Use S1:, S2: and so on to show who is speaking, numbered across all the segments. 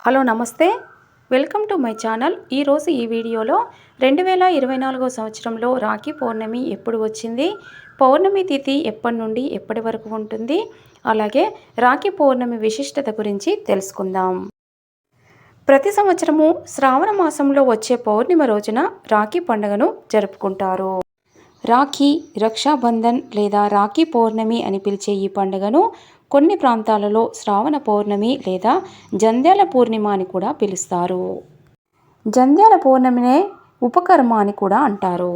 S1: Hello నమస్తే, welcome to my channel. ఈరోజు ఈ వీడియోలో 2024 సంవత్సరంలో రాఖీ పౌర్ణమి ఎప్పుడు వచ్చింది, పౌర్ణమి తిథి ఎప్పటి నుండి ఎప్పటి వరకు ఉంటుంది, అలాగే రాఖీ పౌర్ణమి విశిష్టత గురించి తెలుసుకుందాం. ప్రతి సంవత్సరము శ్రావణ మాసంలో వచ్చే పౌర్ణమి రోజున రాఖీ పండుగను జరుపుకుంటారు. రాఖీ, రక్షాబంధన్ లేదా రాఖీ పౌర్ణమి అని పిలిచే ఈ పండుగను కొన్ని ప్రాంతాలలో శ్రావణ పౌర్ణమి లేదా జంధ్యాల పూర్ణిమ అని కూడా పిలుస్తారు. జంధ్యాల పౌర్ణమినే ఉపకర్మ అని కూడా అంటారు.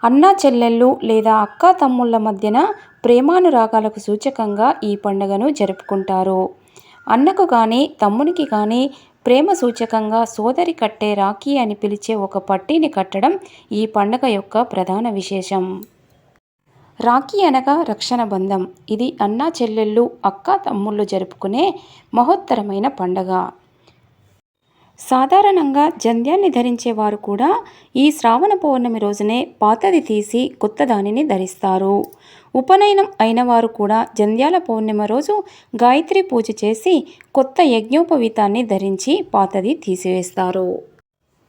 S1: అన్నా చెల్లెళ్ళు లేదా అక్కా తమ్ముళ్ళ మధ్యన ప్రేమానురాగాలకు సూచకంగా ఈ పండుగను జరుపుకుంటారు. అన్నకు కానీ తమ్మునికి కానీ ప్రేమ సూచకంగా సోదరి కట్టే రాఖీ అని పిలిచే ఒక పట్టీని కట్టడం ఈ పండుగ యొక్క ప్రధాన విశేషం. రాఖీ అనగా రక్షణ బంధం. ఇది అన్నా చెల్లెళ్ళు, అక్కా తమ్ముళ్ళు జరుపుకునే మహోత్తరమైన పండగ. సాధారణంగా జంధ్యాన్ని ధరించేవారు కూడా ఈ శ్రావణ పౌర్ణమి రోజునే పాతది తీసి కొత్త దానిని ధరిస్తారు. ఉపనయనం అయిన వారు కూడా జంధ్యాల పౌర్ణమి రోజు గాయత్రి పూజ చేసి కొత్త యజ్ఞోపవీతాన్ని ధరించి పాతది తీసివేస్తారు.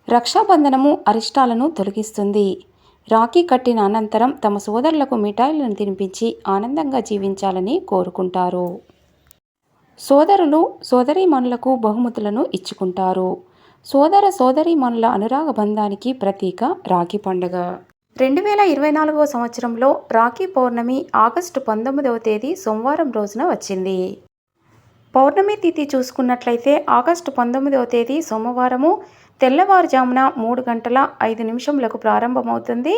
S1: రక్షాబంధనము అరిష్టాలను తొలగిస్తుంది. రాఖీ కట్టిన అనంతరం తమ సోదరులకు మిఠాయిలను తినిపించి ఆనందంగా జీవించాలని కోరుకుంటారు. సోదరులు సోదరీమణులకు బహుమతులను ఇచ్చుకుంటారు. సోదర సోదరీమణుల అనురాగ బంధానికి ప్రతీక రాఖీ పండుగ. 2024 సంవత్సరంలో రాఖీ పౌర్ణమి ఆగస్టు 19వ తేదీ సోమవారం రోజున వచ్చింది. పౌర్ణమి తిథి చూసుకున్నట్లయితే ఆగస్టు 19వ తేదీ సోమవారము తెల్లవారుజామున 3:05 ప్రారంభమవుతుంది.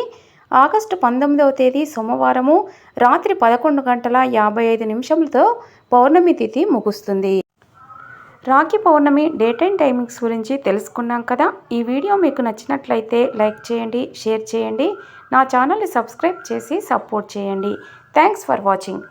S1: ఆగస్టు 19వ తేదీ సోమవారము రాత్రి 11:55 పౌర్ణమి తిథి ముగుస్తుంది. రాఖీ పౌర్ణమి డేట్ అండ్ టైమింగ్స్ గురించి తెలుసుకున్నాం కదా. ఈ వీడియో మీకు నచ్చినట్లయితే లైక్ చేయండి, షేర్ చేయండి, నా ఛానల్ని సబ్స్క్రైబ్ చేసి సపోర్ట్ చేయండి. Thanks for watching.